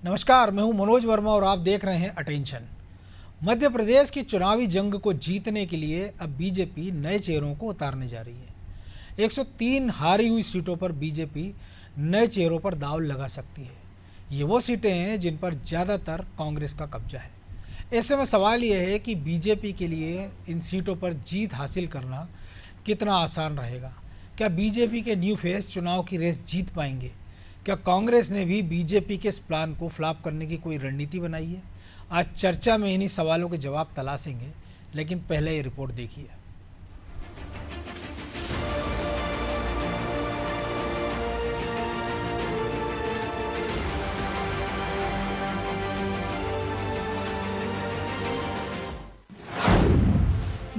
नमस्कार, मैं हूं मनोज वर्मा और आप देख रहे हैं अटेंशन। मध्य प्रदेश की चुनावी जंग को जीतने के लिए अब बीजेपी नए चेहरों को उतारने जा रही है। 103 हारी हुई सीटों पर बीजेपी नए चेहरों पर दांव लगा सकती है। ये वो सीटें हैं जिन पर ज़्यादातर कांग्रेस का कब्जा है। ऐसे में सवाल यह है कि बीजेपी के लिए इन सीटों पर जीत हासिल करना कितना आसान रहेगा। क्या बीजेपी के न्यू फेस चुनाव की रेस जीत पाएंगे? क्या कांग्रेस ने भी बीजेपी के इस प्लान को फ्लॉप करने की कोई रणनीति बनाई है? आज चर्चा में इन्हीं सवालों के जवाब तलाशेंगे, लेकिन पहले ये रिपोर्ट देखिए।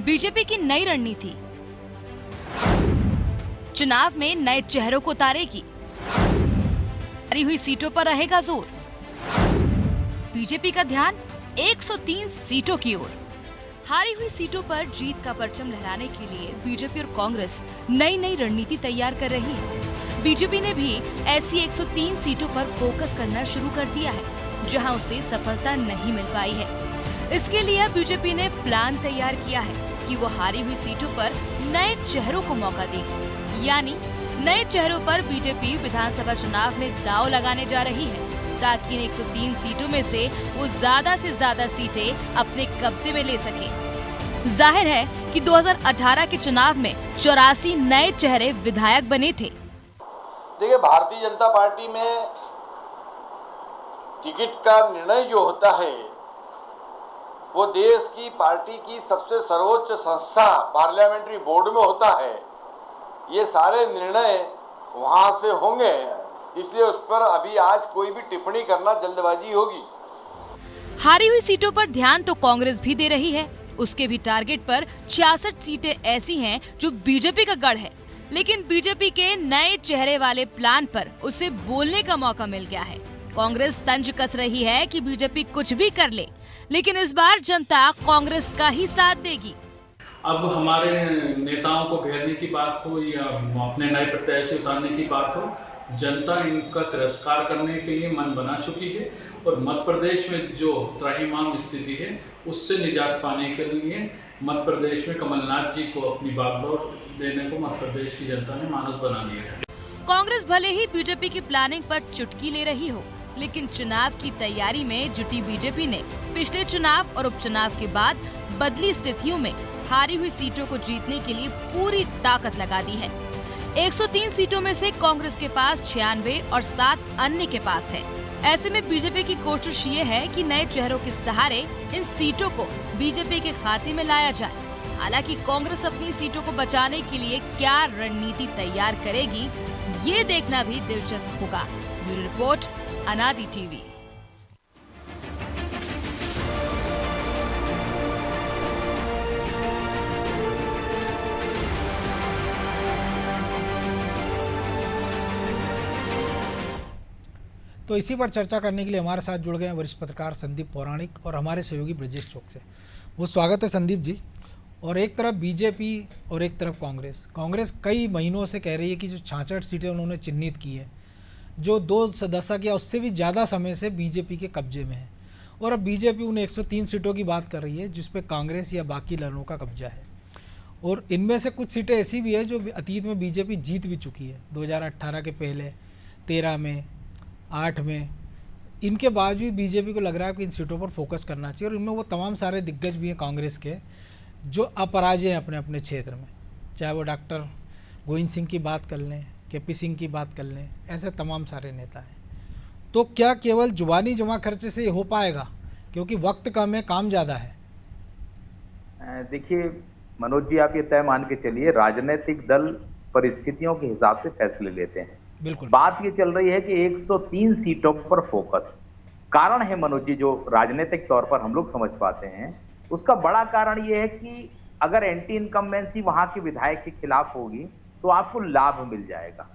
बीजेपी की नई रणनीति, चुनाव में नए चेहरों को उतारेगी, हारी हुई सीटों पर रहेगा जोर। बीजेपी का ध्यान 103 सीटों की ओर। हारी हुई सीटों पर जीत का परचम लहराने के लिए बीजेपी और कांग्रेस नई रणनीति तैयार कर रही है। बीजेपी ने भी ऐसी 103 सीटों पर फोकस करना शुरू कर दिया है जहां उसे सफलता नहीं मिल पाई है। इसके लिए बीजेपी ने प्लान तैयार किया है कि वो हारी हुई सीटों पर नए चेहरों को मौका देगी। यानी नए चेहरों पर बीजेपी विधानसभा चुनाव में दांव लगाने जा रही है ताकि इन 103 सीटों में से वो ज्यादा से ज्यादा सीटें अपने कब्जे में ले सके। जाहिर है कि 2018 के चुनाव में 84 नए चेहरे विधायक बने थे। देखिए, भारतीय जनता पार्टी में टिकट का निर्णय जो होता है वो देश की पार्टी की सबसे सर्वोच्च संस्था पार्लियामेंट्री बोर्ड में होता है। ये सारे निर्णय वहां से होंगे, इसलिए उस पर अभी आज कोई भी टिप्पणी करना जल्दबाजी होगी। हारी हुई सीटों पर ध्यान तो कांग्रेस भी दे रही है। उसके भी टारगेट पर 66 सीटें ऐसी हैं जो बीजेपी का गढ़ है, लेकिन बीजेपी के नए चेहरे वाले प्लान पर उसे बोलने का मौका मिल गया है। कांग्रेस तंज कस रही है कि बीजेपी कुछ भी कर ले, लेकिन इस बार जनता कांग्रेस का ही साथ देगी। अब हमारे नेताओं को घेरने की बात हो या अपने नए प्रत्याशी उतारने की बात हो, जनता इनका तिरस्कार करने के लिए मन बना चुकी है और मध्य प्रदेश में जो त्राहिमाम स्थिति है उससे निजात पाने के लिए मध्य प्रदेश में कमलनाथ जी को अपनी बागडोर देने को मध्य प्रदेश की जनता ने मानस बना लिया है। कांग्रेस भले ही बीजेपी की प्लानिंग पर चुटकी ले रही हो, लेकिन चुनाव की तैयारी में जुटी बीजेपी ने पिछले चुनाव और उपचुनाव के बाद बदली स्थितियों में हारी हुई सीटों को जीतने के लिए पूरी ताकत लगा दी है। 103 सीटों में से कांग्रेस के पास 96 और 7 अन्य के पास है। ऐसे में बीजेपी की कोशिश ये है कि नए चेहरों के सहारे इन सीटों को बीजेपी के खाते में लाया जाए। हालांकि कांग्रेस अपनी सीटों को बचाने के लिए क्या रणनीति तैयार करेगी, ये देखना भी दिलचस्प होगा। ब्यूरो रिपोर्ट, अनादि टीवी। तो इसी पर चर्चा करने के लिए हमारे साथ जुड़ गए हैं वरिष्ठ पत्रकार संदीप पौराणिक और हमारे सहयोगी ब्रजेश चौक से। वो स्वागत है संदीप जी। और एक तरफ बीजेपी और एक तरफ कांग्रेस कई महीनों से कह रही है कि जो 66 सीटें उन्होंने चिन्हित की है, जो 2 दशक या उससे भी ज़्यादा समय से बीजेपी के कब्जे में है, और अब बीजेपी उन 103 सीटों की बात कर रही है जिस पर कांग्रेस या बाकी दलों का कब्जा है। और इनमें से कुछ सीटें ऐसी भी है जो अतीत में बीजेपी जीत भी चुकी है, 2018 के पहले, 13 में, 8 में। इनके बावजूद बीजेपी को लग रहा है कि इन सीटों पर फोकस करना चाहिए, और इनमें वो तमाम सारे दिग्गज भी हैं कांग्रेस के जो अपराजय हैं अपने अपने क्षेत्र में, चाहे वो डॉक्टर गोविंद सिंह की बात कर लें, केपी सिंह की बात कर लें, ऐसे तमाम सारे नेता हैं। तो क्या केवल जुबानी जमा खर्चे से हो पाएगा, क्योंकि वक्त कम है, काम ज़्यादा है? देखिए मनोज जी, आप ये तय मान के चलिए, राजनीतिक दल परिस्थितियों के हिसाब से फैसले लेते हैं। बिल्कुल। बात ये चल रही है कि 103 सीटों पर फोकस। कारण है मनोज जी, जो राजनीतिक तौर पर हम लोग समझ पाते हैं, उसका बड़ा कारण ये है कि अगर एंटी इनकम्बेंसी वहां के विधायक के खिलाफ होगी तो आपको लाभ मिल जाएगा,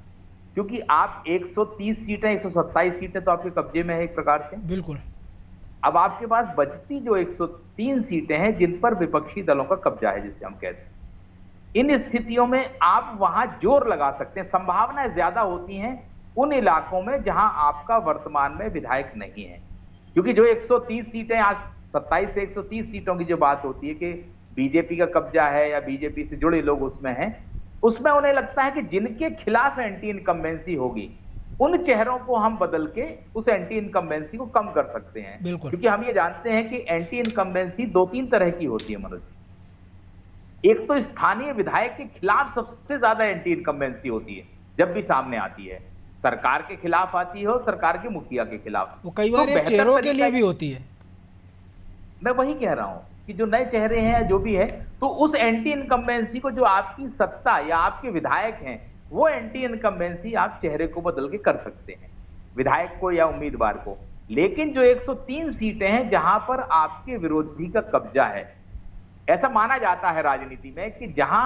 क्योंकि आप 130 सीटें, 127 सीटें तो आपके कब्जे में है एक प्रकार से। बिल्कुल। अब आपके पास बचती जो 103 सीटें हैं जिन पर विपक्षी दलों का कब्जा है, जिसे हम कहते हैं, इन स्थितियों में आप वहां जोर लगा सकते हैं। संभावनाएं ज्यादा होती हैं उन इलाकों में जहां आपका वर्तमान में विधायक नहीं है। क्योंकि जो 130 सीटें, आज 27 से 130 सीटों की जो बात होती है कि बीजेपी का कब्जा है या बीजेपी से जुड़े लोग उसमें हैं, उसमें उन्हें लगता है कि जिनके खिलाफ एंटी इनकम्बेंसी होगी उन चेहरों को हम बदल के उस एंटी इनकम्बेंसी को कम कर सकते हैं। बिल्कुल। क्योंकि हम ये जानते हैं कि एंटी इनकम्बेंसी 2-3 तरह की होती है मनोज। एक तो स्थानीय विधायक के खिलाफ सबसे ज्यादा एंटी इनकम्बेंसी होती है, जब भी सामने आती है, सरकार के खिलाफ आती है और सरकार के मुखिया के खिलाफ। वो कई बार तो ये बेहतर चेहरों के तरीका लिए भी होती है। मैं वही कह रहा हूं कि जो नए चेहरे हैं जो भी है, तो उस एंटी इनकम्बेंसी को जो आपकी सत्ता या आपके विधायक हैं, वो एंटी इनकम्बेंसी आप चेहरे को बदल के कर सकते हैं, विधायक को या उम्मीदवार को। लेकिन जो 103 सीटें हैं जहां पर आपके विरोधी का कब्जा है, ऐसा माना जाता है राजनीति में कि जहां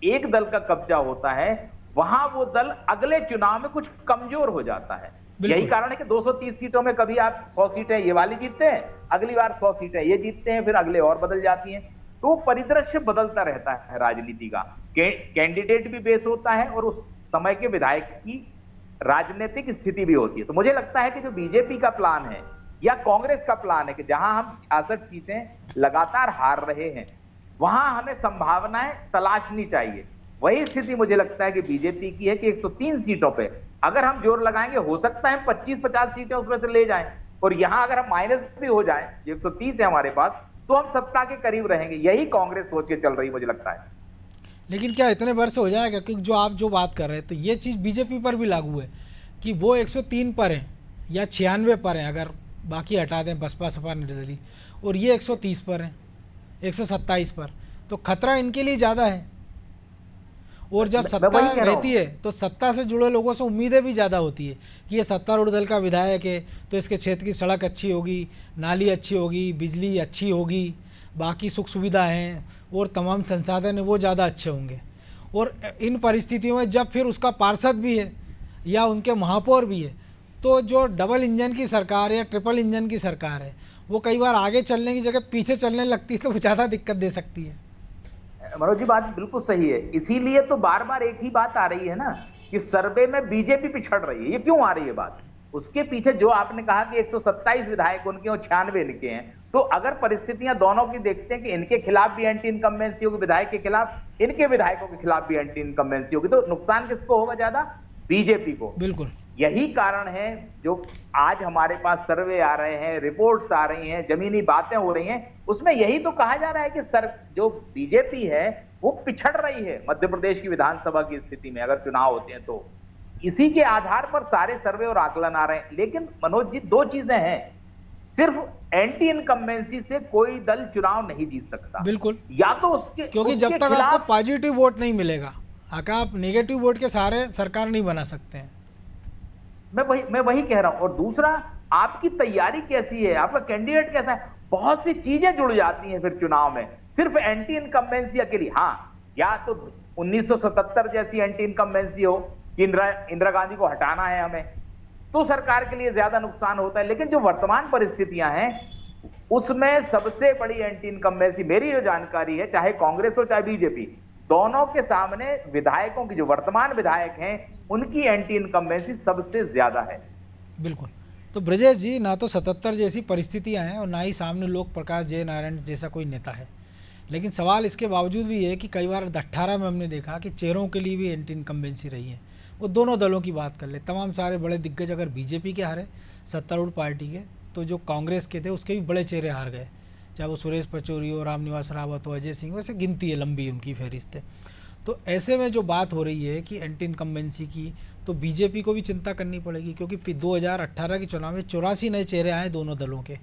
एक दल का कब्जा होता है वहां वो दल अगले चुनाव में कुछ कमजोर हो जाता है। यही कारण है कि 230 सीटों में कभी आप 100 सीटें ये वाली जीतते हैं, अगली बार 100 सीटें ये जीतते हैं, फिर अगले और बदल जाती हैं। तो परिदृश्य बदलता रहता है राजनीति का, कैंडिडेट भी बेस होता है और उस समय के विधायक की राजनीतिक स्थिति भी होती है। तो मुझे लगता है कि जो बीजेपी का प्लान है या कांग्रेस का प्लान है कि जहां हम 66 सीटें लगातार हार रहे हैं, वहां हमें संभावनाएं तलाशनी चाहिए। वही स्थिति मुझे लगता है कि बीजेपी की है कि 103 सीटों पे अगर हम जोर लगाएंगे, हो सकता है हम 25-50 सीटें उसमें से ले जाएं, और यहां अगर हम माइनस भी हो जाएं, 130 है हमारे पास, तो हम सत्ता के करीब रहेंगे। यही कांग्रेस सोच के चल रही मुझे लगता है। लेकिन क्या इतने वर्ष हो जाएगा? क्योंकि जो आप जो बात कर रहे हैं तो ये चीज़ बीजेपी पर भी लागू है कि वो 103 पर हैं या 96 पर हैं, अगर बाकी हटा दें बसपा सपा निर्दलीय, और ये 130 पर हैं, 127 पर, तो खतरा इनके लिए ज़्यादा है। और जब सत्ता रहती है तो सत्ता से जुड़े लोगों से उम्मीदें भी ज़्यादा होती है कि ये सत्तारूढ़ दल का विधायक है तो इसके क्षेत्र की सड़क अच्छी होगी, नाली अच्छी होगी, बिजली अच्छी होगी, बाकी सुख सुविधा हैं और तमाम संसाधन हैं वो ज़्यादा अच्छे होंगे। और इन परिस्थितियों में जब फिर उसका पार्षद भी है या उनके महापौर भी है, तो जो डबल इंजन की सरकार या ट्रिपल इंजन की सरकार है वो कई बार आगे चलने की जगह पीछे चलने लगती है, तो वो ज़्यादा दिक्कत दे सकती है। मनोज जी, बात बिल्कुल सही है। इसीलिए तो बार बार एक ही बात आ रही है ना कि सर्वे में बीजेपी पिछड़ रही है। ये क्यों आ रही है बात? उसके पीछे जो आपने कहा कि 127 विधायक उनके और 96 इनके हैं, तो अगर परिस्थितियां दोनों की देखते हैं कि इनके खिलाफ भी एंटी इनकम्बेंसी होगी, विधायक के खिलाफ, इनके विधायकों के खिलाफ भी एंटी इनकम्बेंसी होगी, तो नुकसान किसको होगा ज्यादा? बीजेपी को। बिल्कुल। यही कारण है जो आज हमारे पास सर्वे आ रहे हैं, रिपोर्ट्स आ रही हैं, जमीनी बातें हो रही हैं, उसमें यही तो कहा जा रहा है कि जो बीजेपी है वो पिछड़ रही है मध्य प्रदेश की विधानसभा की स्थिति में अगर चुनाव होते हैं तो। इसी के आधार पर सारे सर्वे और आकलन आ रहे हैं। लेकिन मनोज जी, दो चीजें हैं, सिर्फ एंटी इनकम्बेंसी से कोई दल चुनाव नहीं जीत सकता। बिल्कुल। या तो उसके, क्योंकि जब तक आपको पॉजिटिव वोट नहीं मिलेगा, अगर आप नेगेटिव वोट के सहारे सरकार नहीं बना सकते हैं। मैं वही कह रहा हूं। और दूसरा, आपकी तैयारी कैसी है, आपका कैंडिडेट कैसा है, बहुत सी चीजें जुड़ जाती हैं फिर चुनाव में। सिर्फ एंटी इनकम्बेंसी अकेली, हाँ, या तो 1977 जैसी एंटी इनकम्बेंसी हो कि इंदिरा गांधी को हटाना है हमें, तो सरकार के लिए ज्यादा नुकसान होता है। लेकिन जो वर्तमान परिस्थितियां हैं उसमें सबसे बड़ी एंटी इनकम्बेंसी, मेरी जो जानकारी है, चाहे कांग्रेस हो चाहे बीजेपी, दोनों के सामने विधायकों की, जो वर्तमान विधायक हैं, उनकी एंटी इनकम्बेंसी सबसे ज्यादा है। बिल्कुल। तो ब्रजेश जी, ना तो 77 जैसी परिस्थितियां हैं और ना ही सामने लोक प्रकाश जय नारायण जैसा कोई नेता है, लेकिन सवाल इसके बावजूद भी है कि कई बार 18 में हमने देखा कि चेहरों के लिए भी एंटी इनकम्बेंसी रही है। वो दोनों दलों की बात कर ले, तमाम सारे बड़े दिग्गज अगर बीजेपी के हारे सत्तारूढ़ पार्टी के, तो जो कांग्रेस के थे उसके भी बड़े चेहरे हार गए, चाहे वो सुरेश पचौरी हो, रामनिवास रावत हो, अजय सिंह, वैसे गिनती है लंबी उनकी फहरिस्त है। तो ऐसे में जो बात हो रही है कि एंटी इनकम्बेंसी की, तो बीजेपी को भी चिंता करनी पड़ेगी, क्योंकि 2018 के चुनाव में 84 नए चेहरे आए दोनों दलों के,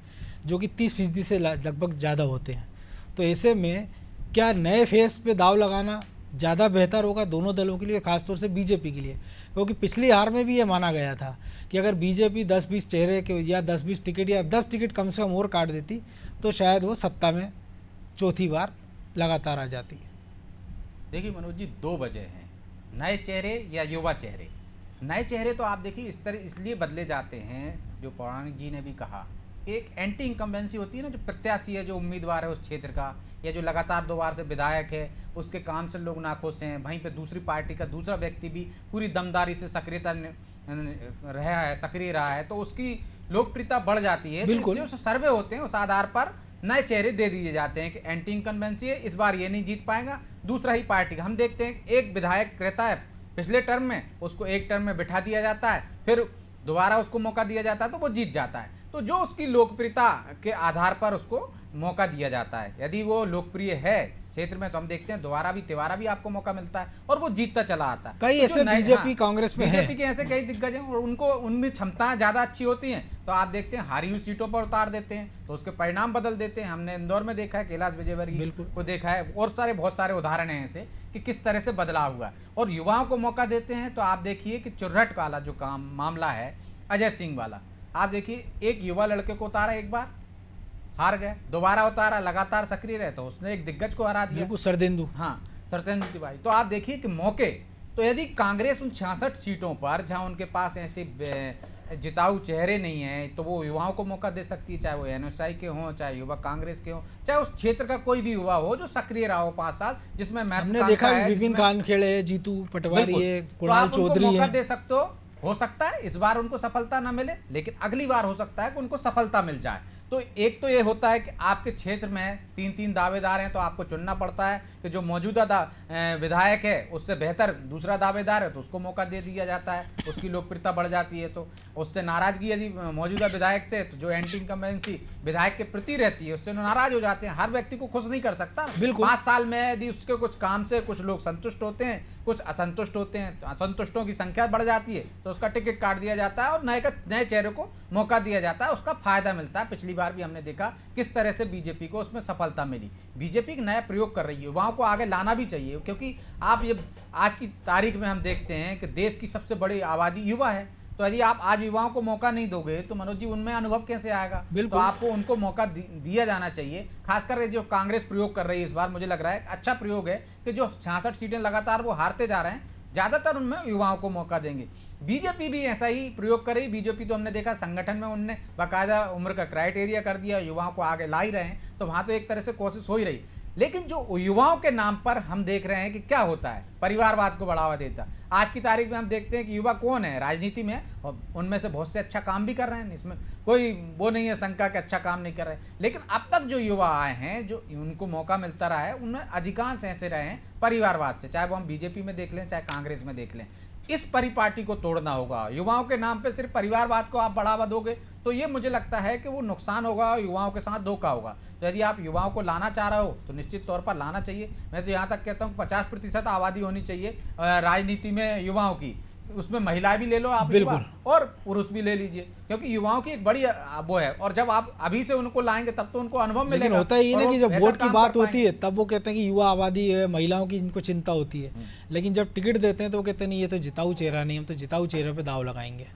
जो कि 30% से लगभग ज़्यादा होते हैं। तो ऐसे में क्या नए फेस पे दाव लगाना ज़्यादा बेहतर होगा दोनों दलों के लिए, खासतौर से बीजेपी के लिए? क्योंकि पिछली हार में भी ये माना गया था कि अगर बीजेपी 10-20 चेहरे के या 10-20 टिकट या 10 टिकट कम से कम और काट देती तो शायद वो सत्ता में चौथी बार लगातार आ जाती। देखिए मनोज जी, दो वजह हैं, नए चेहरे या युवा चेहरे। नए चेहरे तो आप देखिए इस तरह इसलिए बदले जाते हैं, जो पौराणिक जी ने भी कहा एक एंटी इनकम्बेंसी होती है ना, जो प्रत्याशी है, जो उम्मीदवार है उस क्षेत्र का, या जो लगातार 2 बार से विधायक है, उसके काम से लोग नाखुश हैं, वहीं पे दूसरी पार्टी का दूसरा व्यक्ति भी पूरी दमदारी से सक्रियता सक्रिय रहा है, तो उसकी लोकप्रियता बढ़ जाती है। बिल्कुल। तो इससे सर्वे होते हैं, उस आधार पर नए चेहरे दे दिए जाते हैं कि एंटी इनकम्बेंसी है, इस बार ये नहीं जीत पाएगा, दूसरा ही पार्टी का। हम देखते हैं एक विधायक रहता है पिछले टर्म में, उसको एक टर्म में बिठा दिया जाता है, फिर दोबारा उसको मौका दिया जाता है तो वो जीत जाता है। तो जो उसकी लोकप्रियता के आधार पर उसको मौका दिया जाता है, यदि वो लोकप्रिय है क्षेत्र में, तो हम देखते हैं दोबारा भी तिबारा भी आपको मौका मिलता है और वो जीतता चला आता है। कई तो ऐसे जो नए- बीजेपी कांग्रेस में बीजेपी है। के ऐसे कई दिग्गज हैं और उनको उनमें क्षमताएं ज़्यादा अच्छी होती हैं, तो आप देखते हैं हारी हुई सीटों पर उतार देते हैं, तो उसके परिणाम बदल देते हैं। हमने इंदौर में देखा है, कैलाश विजयवर्गीय बिल्कुल। को देखा है, और बहुत सारे उदाहरण हैं ऐसे कि किस तरह से बदलाव हुआ है। और युवाओं को मौका देते हैं, तो आप देखिए कि चुरहट वाला जो मामला है, अजय सिंह वाला, आप देखिए एक युवा लड़के को उतारा, एक बार हार गए, दोबारा उतारा, लगातार सक्रिय रहे, तो उसने एक दिग्गज को हरा दिया। बिल्कुल, सरदेंदु। हाँ, सरतेंदु तिवारी। तो आप देखिए कि मौके, तो यदि कांग्रेस उन 66 सीटों पर जहां उनके पास ऐसे जिताऊ चेहरे नहीं है, तो वो युवाओं को मौका दे सकती है, चाहे वो एनएसआई के हों, चाहे युवा कांग्रेस के हों, चाहे उस क्षेत्र का कोई भी युवा हो जो सक्रिय रहा हो 5 साल, जिसमें हमने देखा विपिन कानखेड़े है, जीतू पटवारी है, कुणाल चौधरी मौका है। दे सकते हो सकता है इस बार उनको सफलता ना मिले, लेकिन अगली बार हो सकता है कि उनको सफलता मिल जाए। तो एक तो ये होता है कि आपके क्षेत्र में 3-3 दावेदार हैं, तो आपको चुनना पड़ता है कि जो मौजूदा विधायक है उससे बेहतर दूसरा दावेदार है, तो उसको मौका दे दिया जाता है, उसकी लोकप्रियता बढ़ जाती है। तो उससे नाराजगी यदि मौजूदा विधायक से, तो जो एंटी इनकम्बेंसी विधायक के प्रति रहती है उससे नाराज हो जाते हैं। हर व्यक्ति को खुश नहीं कर सकता। बिल्कुल। 5 साल में यदि उसके कुछ काम से कुछ लोग संतुष्ट होते हैं, कुछ असंतुष्ट होते हैं, तो असंतुष्टों की संख्या बढ़ जाती है, तो उसका टिकट काट दिया जाता है और नए चेहरे को मौका दिया जाता है, उसका फायदा मिलता है। पिछली बार भी हमने देखा किस तरह से बीजेपी को उसमें सफलता मिली। बीजेपी एक नया प्रयोग कर रही है, युवाओं को आगे लाना भी चाहिए, क्योंकि आप ये आज की तारीख में हम देखते हैं कि देश की सबसे बड़ी आबादी युवा है। तो यदि आप आज युवाओं को मौका नहीं दोगे तो मनोज जी उनमें अनुभव कैसे आएगा? तो आपको उनको मौका दिया जाना चाहिए। खासकर जो कांग्रेस प्रयोग कर रही है इस बार, मुझे लग रहा है अच्छा प्रयोग है कि जो 66 सीटें लगातार वो हारते जा रहे हैं, ज़्यादातर उनमें युवाओं को मौका देंगे। बीजेपी भी ऐसा ही प्रयोग कर रही। बीजेपी तो हमने देखा संगठन में उनने बाकायदा उम्र का क्राइटेरिया कर दिया, युवाओं को आगे ला ही रहे हैं, तो वहाँ तो एक तरह से कोशिश हो ही रही। लेकिन जो युवाओं के नाम पर हम देख रहे हैं कि क्या होता है, परिवारवाद को बढ़ावा देता। आज की तारीख में हम देखते हैं कि युवा कौन है राजनीति में, और उनमें से बहुत से अच्छा काम भी कर रहे हैं, इसमें कोई वो नहीं है शंका कि अच्छा काम नहीं कर रहे। लेकिन अब तक जो युवा आए हैं, जो उनको मौका मिलता रहा है, उनमें अधिकांश ऐसे रहे हैं परिवारवाद से, चाहे वो हम बीजेपी में देख लें चाहे कांग्रेस में देख लें। इस परिपाटी को तोड़ना होगा। युवाओं के नाम पे सिर्फ परिवारवाद को आप बढ़ावा दोगे तो ये मुझे लगता है कि वो नुकसान होगा, युवाओं के साथ धोखा होगा। तो यदि आप युवाओं को लाना चाह रहे हो तो निश्चित तौर पर लाना चाहिए। मैं तो यहाँ तक कहता हूँ 50% आबादी होनी चाहिए राजनीति में युवाओं की, उसमें महिलाएं भी ले लो आप, बिल्कुल, और पुरुष भी ले लीजिए, क्योंकि युवाओं की एक बड़ी वो है। और जब आप अभी से उनको लाएंगे तब तो उनको अनुभव मिलेगा। लेकिन होता ही है ना कि जब वोट की बात होती है तब वो कहते हैं कि युवा आबादी है, महिलाओं की जिनको चिंता होती है, लेकिन जब टिकट देते हैं तो वो कहते हैं नहीं, ये तो जिताऊ चेहरा नहीं, हम तो जिताऊ चेहरे पे दाव लगाएंगे।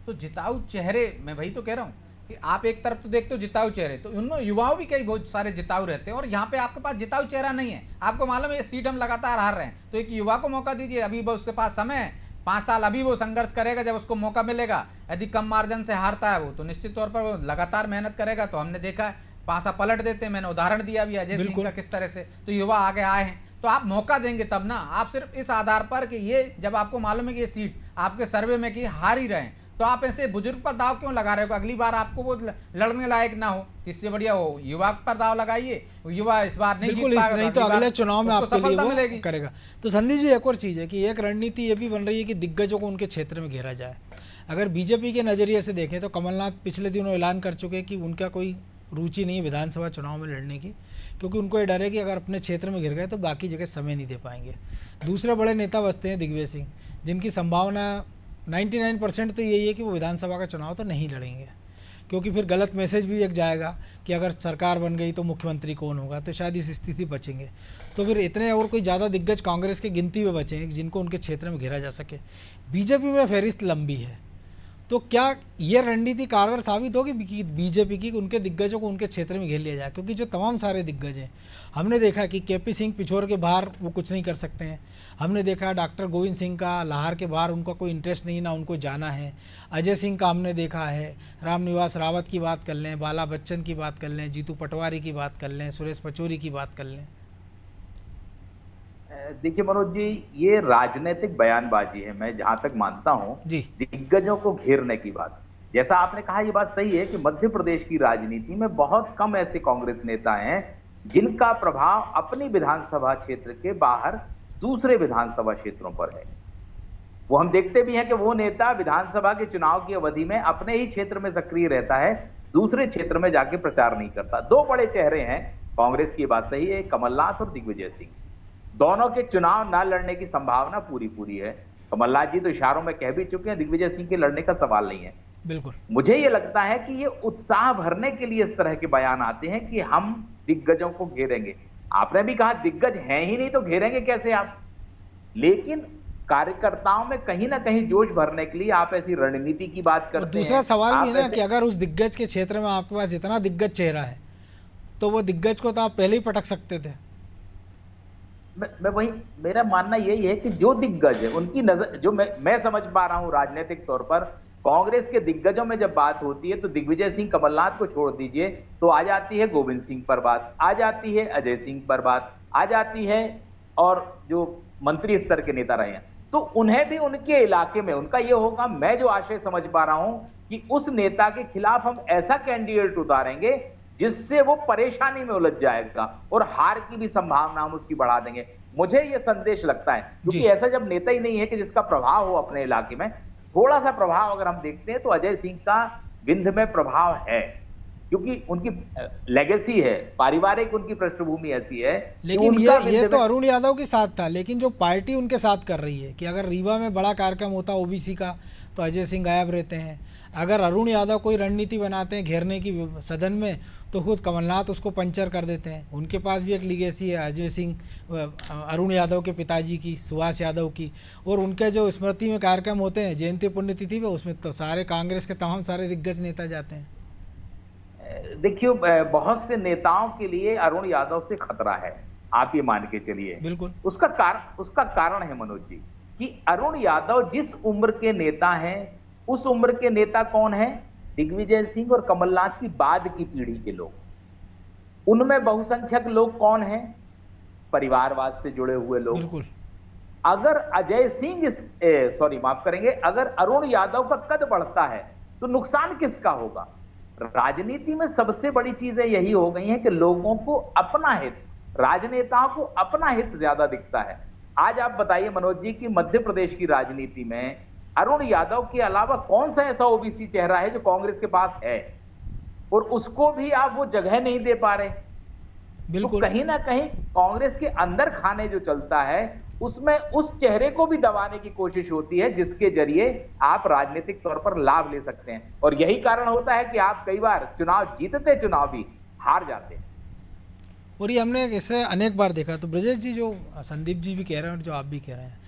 तो जिताऊ चेहरे, मैं वही तो कह रहा हूँ कि आप एक तरफ तो देखते हो जिताऊ चेहरे, तो उनमें युवाओं भी कई बहुत सारे जिताऊ रहते हैं, और यहाँ पे आपके पास जिताऊ चेहरा नहीं है। आपको मालूम है ये सीट हम लगातार हार रहे हैं, तो एक युवा को मौका दीजिए। अभी उसके पास समय है, 5 साल अभी वो संघर्ष करेगा, जब उसको मौका मिलेगा। यदि कम मार्जिन से हारता है वो, तो निश्चित तौर पर वो लगातार मेहनत करेगा। तो हमने देखा है पासा पलट देते हैं, मैंने उदाहरण दिया भी अजय सिंह का किस तरह से। तो युवा आगे आए हैं, तो आप मौका देंगे तब ना। आप सिर्फ इस आधार पर कि ये जब आपको मालूम है कि ये सीट आपके सर्वे में की हार ही रहे हैं, तो आप ऐसे बुजुर्ग पर दाव क्यों लगा रहे हो? अगली बार आपको वो लड़ने लायक ना हो, इससे बढ़िया हो युवा पर दाव लगाइए। युवा इस बार नहीं जीत पाएगा, नहीं तो अगले चुनाव में आपके लिए वो मिलेगी करेगा। तो संदीप जी, एक और चीज़ है कि एक रणनीति ये भी बन रही है कि दिग्गजों को उनके क्षेत्र में घेरा जाए। अगर बीजेपी के नज़रिए से देखें तो कमलनाथ पिछले दिनों ऐलान कर चुके हैं कि उनका कोई रुचि नहीं है विधानसभा चुनाव में लड़ने की, क्योंकि उनको ये डर है कि अगर अपने क्षेत्र में घिर गए तो बाकी जगह समय नहीं दे पाएंगे। दूसरे बड़े नेता बसते हैं दिग्विजय सिंह, जिनकी संभावना 99% तो यही है कि वो विधानसभा का चुनाव तो नहीं लड़ेंगे, क्योंकि फिर गलत मैसेज भी एक जाएगा कि अगर सरकार बन गई तो मुख्यमंत्री कौन होगा, तो शायद इस स्थिति बचेंगे। तो फिर इतने और कोई ज़्यादा दिग्गज कांग्रेस की गिनती में बचे हैं जिनको उनके क्षेत्र में घेरा जा सके। बीजेपी में फहरिस्त लंबी है, तो क्या ये रणनीति कारगर साबित होगी बीजेपी की कि उनके दिग्गजों को उनके क्षेत्र में घेर लिया जाए? क्योंकि जो तमाम सारे दिग्गज हैं, हमने देखा कि केपी सिंह पिछोर के बाहर वो कुछ नहीं कर सकते हैं। हमने देखा डॉक्टर गोविंद सिंह का लाहौर के बाहर उनका कोई इंटरेस्ट नहीं, ना उनको जाना है। अजय सिंह का हमने देखा है, रामनिवास रावत की बात कर लें, बाला बच्चन की बात कर लें, जीतू पटवारी की बात कर लें, सुरेश पचौरी की बात कर लें। देखिए मनोज जी, ये राजनीतिक बयानबाजी है। मैं जहां तक मानता हूं जी। दिग्गजों को घेरने की बात, जैसा आपने कहा, ये बात सही है कि मध्य प्रदेश की राजनीति में बहुत कम ऐसे कांग्रेस नेता हैं जिनका प्रभाव अपनी विधानसभा क्षेत्र के बाहर दूसरे विधानसभा क्षेत्रों पर है। वो हम देखते भी हैं कि वो नेता विधानसभा के चुनाव की अवधि में अपने ही क्षेत्र में सक्रिय रहता है, दूसरे क्षेत्र में जाके प्रचार नहीं करता। दो बड़े चेहरे हैं कांग्रेस की, बात सही है, कमलनाथ और दिग्विजय सिंह। दोनों के चुनाव ना लड़ने की संभावना पूरी है। कमलनाथ जी तो इशारों में कह भी चुके हैं, दिग्विजय सिंह के लड़ने का सवाल नहीं है। बिल्कुल। मुझे ये लगता है कि ये उत्साह भरने के लिए इस तरह के बयान आते हैं कि हम दिग्गजों को घेरेंगे। आपने भी कहा दिग्गज हैं ही नहीं तो घेरेंगे कैसे आप? लेकिन कार्यकर्ताओं में कहीं ना कहीं जोश भरने के लिए आप ऐसी रणनीति की बात करते हैं। दूसरा सवाल ये है ना कि अगर उस दिग्गज के क्षेत्र में आपके पास इतना दिग्गज चेहरा है तो वो दिग्गज को तो आप पहले ही पटक सकते थे। मैं वही, मेरा मानना यही है कि जो दिग्गज है उनकी नजर, जो मैं समझ पा रहा हूं राजनीतिक तौर पर, कांग्रेस के दिग्गजों में जब बात होती है तो दिग्विजय सिंह कमलनाथ को छोड़ दीजिए तो आ जाती है गोविंद सिंह पर बात, आ जाती है अजय सिंह पर बात, आ जाती है और जो मंत्री स्तर के नेता रहे हैं तो उन्हें भी उनके इलाके में उनका यह होगा, मैं जो आशय समझ पा रहा हूं कि उस नेता के खिलाफ हम ऐसा कैंडिडेट उतारेंगे जिससे वो परेशानी में उलझ जाएगा और हार की भी संभावना हम उसकी बढ़ा देंगे। मुझे ये संदेश लगता है, क्योंकि ऐसा जब नेता ही नहीं है कि जिसका प्रभाव हो अपने इलाके में, थोड़ा सा प्रभाव अगर हम देखते हैं तो अजय सिंह का विंध्य में प्रभाव है, क्योंकि उनकी लेगेसी है, पारिवारिक उनकी पृष्ठभूमि ऐसी है। लेकिन ये तो अरुण यादव के साथ था, लेकिन जो पार्टी उनके साथ कर रही है कि अगर रीवा में बड़ा कार्यक्रम होता ओबीसी का तो अजय सिंह गायब रहते हैं। अगर अरुण यादव कोई रणनीति बनाते हैं घेरने की सदन में तो खुद कमलनाथ उसको पंचर कर देते हैं। उनके पास भी एक लीगेसी है अजय सिंह, अरुण यादव के पिताजी की, सुभाष यादव की, और उनके जो स्मृति में कार्यक्रम होते हैं जयंती पुण्यतिथि पे, उसमें तो सारे कांग्रेस के तमाम सारे दिग्गज नेता जाते हैं। देखिए, बहुत से नेताओं के लिए अरुण यादव से खतरा है, आप ये मान के चलिए। बिल्कुल। उसका कारण है मनोज जी कि अरुण यादव जिस उम्र के नेता हैं, उस उम्र के नेता कौन है? दिग्विजय सिंह और कमलनाथ की बाद की पीढ़ी के लोग। उनमें बहुसंख्यक लोग कौन हैं? परिवारवाद से जुड़े हुए लोग। बिल्कुल। अगर अजय सिंह माफ करेंगे, अगर अरुण यादव का कद बढ़ता है तो नुकसान किसका होगा? राजनीति में सबसे बड़ी चीजें यही हो गई हैं कि लोगों को अपना हित, राजनेताओं को अपना हित ज्यादा दिखता है। आज आप बताइए मनोज जी कि मध्य प्रदेश की राजनीति में अरुण यादव के अलावा कौन सा ऐसा ओबीसी चेहरा है जो कांग्रेस के पास है, और उसको भी आप वो जगह नहीं दे पा रहे। बिल्कुल। तो कहीं ना कहीं कांग्रेस के अंदर खाने जो चलता है उसमें उस चेहरे को भी दबाने की कोशिश होती है जिसके जरिए आप राजनीतिक तौर पर लाभ ले सकते हैं, और यही कारण होता है कि आप कई बार चुनाव जीतते चुनाव भी हार जाते हैं। और ये हमने इसे अनेक बार देखा। तो ब्रजेश जी, जो संदीप जी भी कह रहे हैं और जो आप भी कह रहे हैं,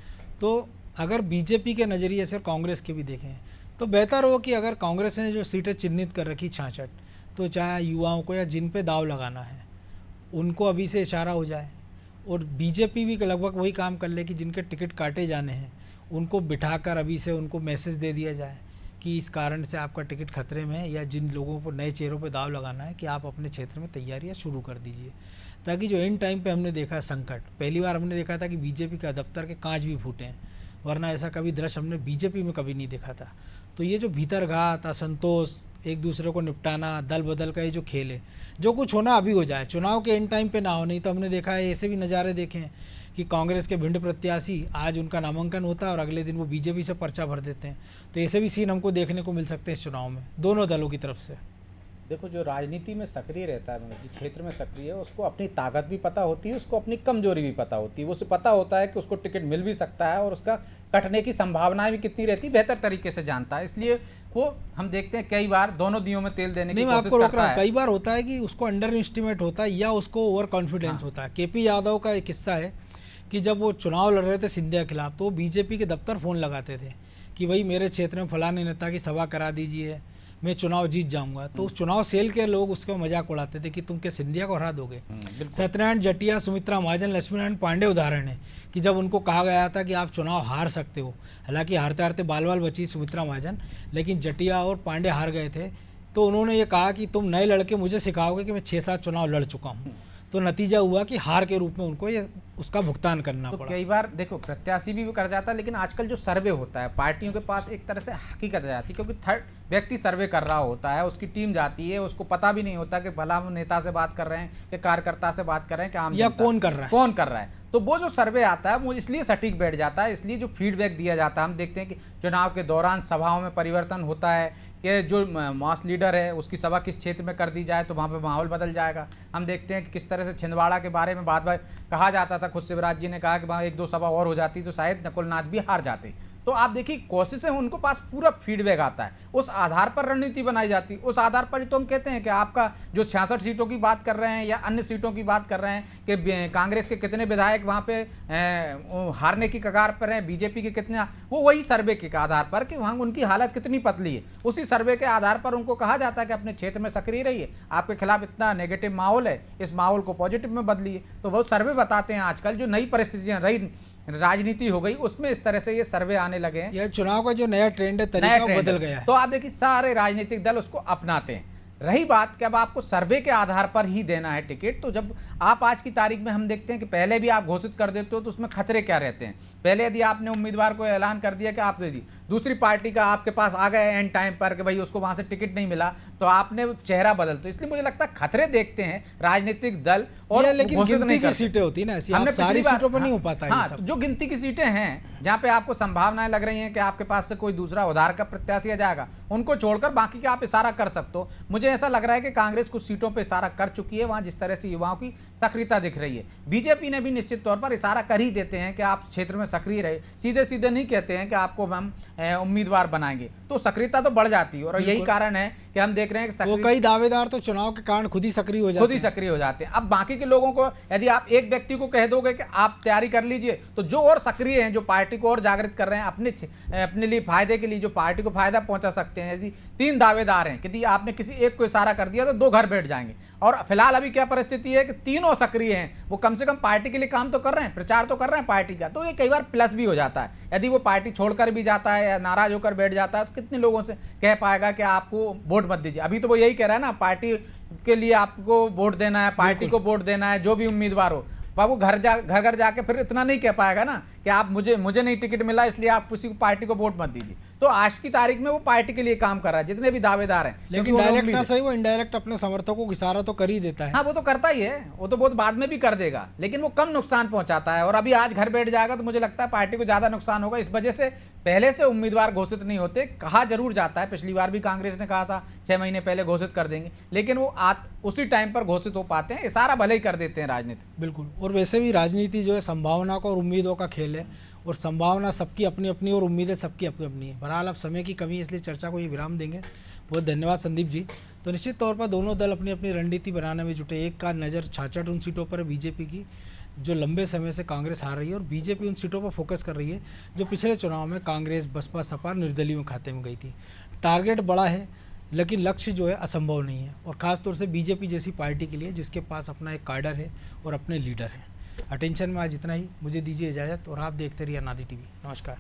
तो अगर बीजेपी के नज़रिए से और कांग्रेस के भी देखें तो बेहतर हो कि अगर कांग्रेस ने जो सीटें चिन्हित कर रखी 66, तो चाहे युवाओं को या जिन पे दाव लगाना है उनको अभी से इशारा हो जाए, और बीजेपी भी लगभग वही काम कर ले कि जिनके टिकट काटे जाने हैं उनको बिठाकर अभी से उनको मैसेज दे दिया जाए कि इस कारण से आपका टिकट खतरे में है, या जिन लोगों को नए चेहरों पर दाव लगाना है कि आप अपने क्षेत्र में तैयारियां शुरू कर दीजिए, ताकि जो इन टाइम पे हमने देखा संकट, पहली बार हमने देखा था कि बीजेपी का दफ्तर के कांच भी फूटे हैं, वरना ऐसा कभी दृश्य हमने बीजेपी में कभी नहीं देखा था। तो ये जो भीतरघात, असंतोष, एक दूसरे को निपटाना, दल बदल का ये जो खेल है, जो कुछ होना अभी हो जाए, चुनाव के इन टाइम पे ना हो। नहीं तो हमने देखा है, ऐसे भी नज़ारे देखे हैं कि कांग्रेस के भिंड प्रत्याशी आज उनका नामांकन होता है और अगले दिन वो बीजेपी से पर्चा भर देते हैं। तो ऐसे भी सीन हमको देखने को मिल सकते हैं इस चुनाव में, दोनों दलों की तरफ से। देखो, जो राजनीति में सक्रिय रहता है, मतलब क्षेत्र में सक्रिय है, उसको अपनी ताकत भी पता होती है, उसको अपनी कमजोरी भी पता होती है। उसे पता होता है कि उसको टिकट मिल भी सकता है और उसका कटने की संभावनाएं भी कितनी रहती है, बेहतर तरीके से जानता है। इसलिए वो हम देखते हैं कई बार दोनों दियों में तेल देने की कोशिश करता है। कई बार होता है कि उसको अंडर एस्टिमेट होता है या उसको ओवर कॉन्फिडेंस होता है। केपी यादव का एक किस्सा है कि जब वो चुनाव लड़ रहे थे सिंधिया के खिलाफ तो वो बीजेपी के दफ्तर फ़ोन लगाते थे कि भाई मेरे क्षेत्र में फलाने नेता की सभा करा दीजिए, मैं चुनाव जीत जाऊंगा। तो उस चुनाव सेल के लोग उसका मजाक उड़ाते थे कि तुम क्या सिंधिया को हरा दोगे। सत्यनारायण जटिया, सुमित्रा महाजन, लक्ष्मीनारायण पांडे उदाहरण है कि जब उनको कहा गया था कि आप चुनाव हार सकते हो, हालांकि हारते हारते बाल बाल बची सुमित्रा महाजन, लेकिन जटिया और पांडे हार गए थे, तो उन्होंने ये कहा कि तुम नए लड़के मुझे सिखाओगे कि मैं 6-7 चुनाव लड़ चुका हूँ। तो नतीजा हुआ कि हार के रूप में उनको ये उसका भुगतान करना तो पड़ा। कई बार देखो प्रत्याशी भी कर जाता है, लेकिन आजकल जो सर्वे होता है पार्टियों के पास एक तरह से हकीकत आ जाती है, क्योंकि थर्ड व्यक्ति सर्वे कर रहा होता है, उसकी टीम जाती है, उसको पता भी नहीं होता कि भला हम नेता से बात कर रहे हैं कि कार्यकर्ता से बात कर रहे हैं कि आम या जनता कौन कर रहा है। तो वो जो सर्वे आता है वो इसलिए सटीक बैठ जाता है, इसलिए जो फीडबैक दिया जाता है, हम देखते हैं कि चुनाव के दौरान सभाओं में परिवर्तन होता है कि जो मास लीडर है उसकी सभा किस क्षेत्र में कर दी जाए तो वहाँ पे माहौल बदल जाएगा। हम देखते हैं कि किस तरह से छिंदवाड़ा के बारे में बात कहा जाता था, खुद शिवराज जी ने कहा कि वहाँ 1-2 सभा और हो जाती तो शायद नकुलनाथ भी हार जाते। तो आप देखिए कोशिशें उनको पास पूरा फीडबैक आता है, उस आधार पर रणनीति बनाई जाती है, उस आधार पर ही तो हम कहते हैं कि आपका जो 66 सीटों की बात कर रहे हैं या अन्य सीटों की बात कर रहे हैं कि कांग्रेस के कितने विधायक वहाँ पे हारने की कगार पर हैं, बीजेपी के कितने, वो वही सर्वे के आधार पर कि वहाँ उनकी हालत कितनी पतली है, उसी सर्वे के आधार पर उनको कहा जाता है कि अपने क्षेत्र में सक्रिय रहिए, आपके खिलाफ इतना नेगेटिव माहौल है, इस माहौल को पॉजिटिव में बदलिए। तो वो सर्वे बताते हैं आजकल जो नई परिस्थितियाँ रही, राजनीति हो गई, उसमें इस तरह से ये सर्वे आने लगे हैं। यह चुनाव का जो नया ट्रेंड है, तरीका बदल गया है। तो आप देखिए सारे राजनीतिक दल उसको अपनाते हैं। रही बात कि अब आपको सर्वे के आधार पर ही देना है टिकट, तो जब आप आज की तारीख में हम देखते हैं कि पहले भी आप घोषित कर देते हो तो उसमें खतरे क्या रहते हैं। पहले यदि आपने उम्मीदवार को ऐलान कर दिया कि आप दूसरी पार्टी का आपके पास आ गए एंड टाइम पर कि भाई उसको वहां से टिकट नहीं मिला, तो आपने चेहरा बदल, तो इसलिए मुझे लगता है खतरे देखते हैं राजनीतिक दल। और लेकिन गिनती की सीटें होती है ना, हमने सारी सीटों पर नहीं हो पाता है। हाँ, जो गिनती की सीटें हैं जहां पे आपको संभावनाएं लग रही हैं कि आपके पास से कोई दूसरा उधार का प्रत्याशी आ जाएगा, उनको छोड़कर बाकी का आप इशारा कर सकते हो। मुझे ऐसा लग रहा है कि कांग्रेस कुछ सीटों पे इशारा कर चुकी है, वहां जिस तरह से युवाओं की सक्रियता दिख रही है। बीजेपी ने भी निश्चित तौर पर इशारा कर ही देते हैं कि आप क्षेत्र में सक्रिय रहे, सीधे सीधे नहीं कहते हैं कि आपको हम उम्मीदवार बनाएंगे, तो सक्रियता तो बढ़ जाती है। और यही कारण है कि हम देख रहे हैं कि कई दावेदार तो चुनाव के कारण खुद ही सक्रिय हो जाते हैं। अब बाकी के लोगों को यदि आप एक व्यक्ति को कह दोगे कि आप तैयारी कर लीजिए, तो जो और सक्रिय हैं, जो पार्टी को और जागृत कर रहे हैं अपने लिए फायदे के लिए, जो पार्टी को फायदा पहुंचा सकते हैं, यदि 3 दावेदार हैं, यदि आपने किसी एक को इशारा कर दिया तो 2 घर बैठ जाएंगे। और फिलहाल अभी क्या परिस्थिति है कि तीनों सक्रिय हैं, वो कम से कम पार्टी के लिए काम तो कर रहे हैं, प्रचार तो कर रहे हैं पार्टी का, तो ये कई बार प्लस भी हो जाता है। यदि वो पार्टी छोड़कर भी जाता है या नाराज होकर बैठ जाता है तो कितने लोगों से कह पाएगा कि आपको वोट मत दीजिए। अभी तो वो यही कह रहा है ना, पार्टी के लिए आपको वोट देना है, पार्टी को वोट देना है, जो भी उम्मीदवार हो। बाबू घर घर जाके फिर इतना नहीं कह पाएगा ना कि आप मुझे नहीं टिकट मिला इसलिए आप किसी को पार्टी को वोट मत दीजिए। तो आज की तारीख में वो पार्टी के लिए काम कर रहा है, जितने भी दावेदार हैं। लेकिन डायरेक्ट ना सही, वो इनडायरेक्ट अपने समर्थकों को इशारा तो कर ही देता है। हाँ, वो तो करता ही है, वो तो बहुत बाद में भी कर देगा, लेकिन वो कम नुकसान पहुंचाता है। और अभी आज घर बैठ जाएगा तो मुझे लगता है पार्टी को ज्यादा नुकसान होगा। इस वजह से पहले से उम्मीदवार घोषित नहीं होते, कहा जरूर जाता है, पिछली बार भी कांग्रेस ने कहा था 6 महीने पहले घोषित कर देंगे, लेकिन वो उसी टाइम पर घोषित हो पाते हैं, इशारा भले ही कर देते हैं राजनीति। बिल्कुल। और वैसे भी राजनीति जो है संभावना का और उम्मीदों का खेल है, और संभावना सबकी अपनी अपनी और उम्मीदें सबकी अपनी अपनी है। बहरहाल अब समय की कमी है, इसलिए चर्चा को ये विराम देंगे। बहुत धन्यवाद संदीप जी। तो निश्चित तौर पर दोनों दल अपनी अपनी रणनीति बनाने में जुटे। एक का नज़र 66 उन सीटों पर है बीजेपी की, जो लंबे समय से कांग्रेस हार रही है, और बीजेपी उन सीटों पर फोकस कर रही है जो पिछले चुनाव में कांग्रेस, बसपा, सपा निर्दलीय खाते में गई थी। टारगेट बड़ा है, लेकिन लक्ष्य जो है असंभव नहीं है, और ख़ासतौर से बीजेपी जैसी पार्टी के लिए जिसके पास अपना एक कार्डर है और अपने लीडर हैं। अटेंशन में आज इतना ही, मुझे दीजिए इजाज़त, और आप देखते रहिए अनादि टीवी। नमस्कार।